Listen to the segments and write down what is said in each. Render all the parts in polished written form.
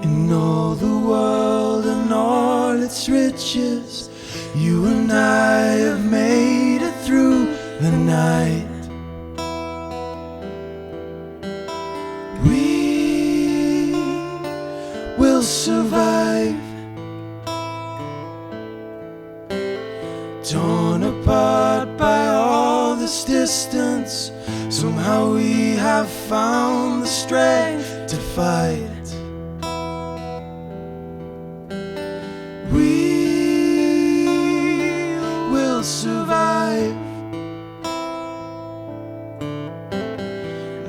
In all the world and all its riches, you and I have made it through the night. We will survive. Torn apart by all this distance, somehow we have found the strength to fight. We will survive.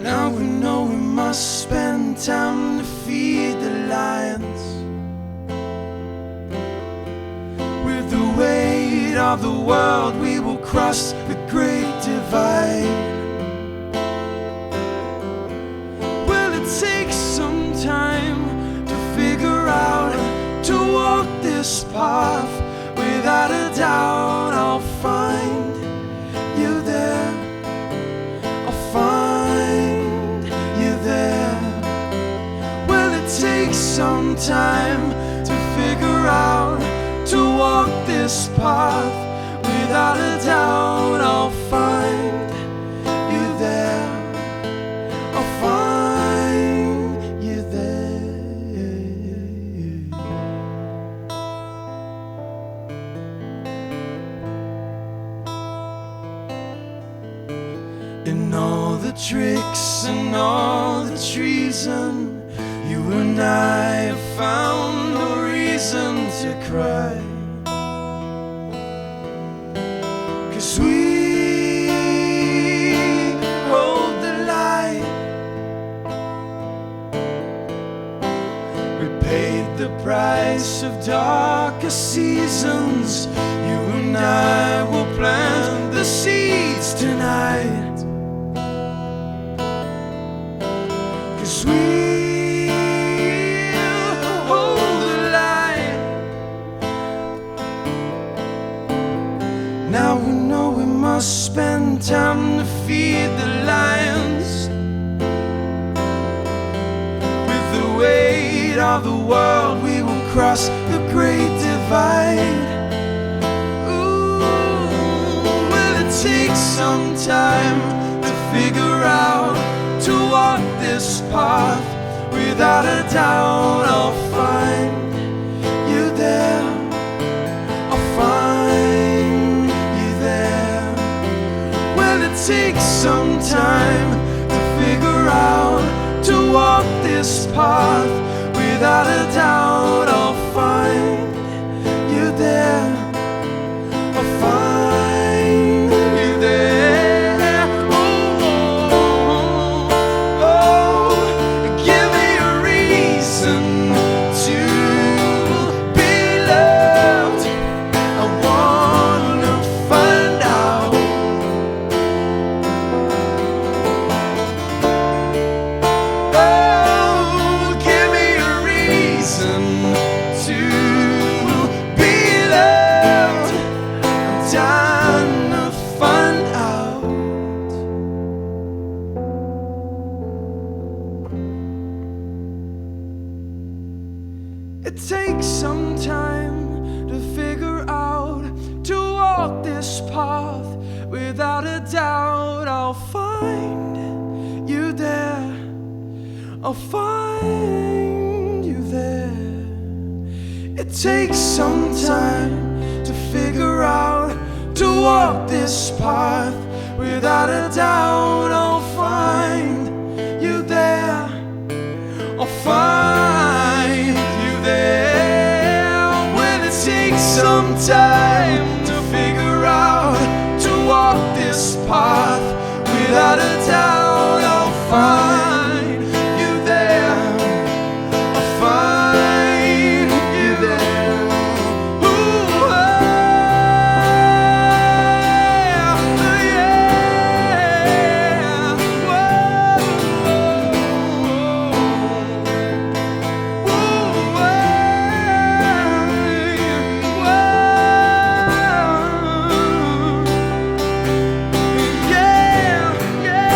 Now we know we must spend time to feed the lions. With the weight of the world, we will cross the great divide. Will it take some time to figure out to walk this path? Without a doubt, I'll find you there. I'll find you there. Will it take some time to figure out to walk this path? Without a doubt, I'll find you there. I'll find you there. In all the tricks and all the treason, you and I have found no reason to cry. 'Cause we hold the light. We paid the price of darker seasons. You and I will plant the seeds tonight. 'Cause we hold the light. Now we know we must spend time to feed the lions. With the weight of the world, we will cross the great divide. Ooh, will it take some time to figure out to walk this path? Without a doubt, I'll find you there. I'll find you there. Will it take some time to figure out to walk this path? Without a doubt, I'll find you there. I'll find you there. Oh, give me a reason to be loved. I wanna find out. Oh, give me a reason to be loved. I'm dying to find out. It takes some time to figure out to walk this path. Without a doubt, I'll find you there. I'll find you there. It takes some time to figure out to walk this path. Without a doubt, I'll find you there. I'll find you there. Will it take some time to figure out to walk this path? Without a doubt, I'll find you there. I'll find you there. Ooh, yeah. Whoa. Yeah.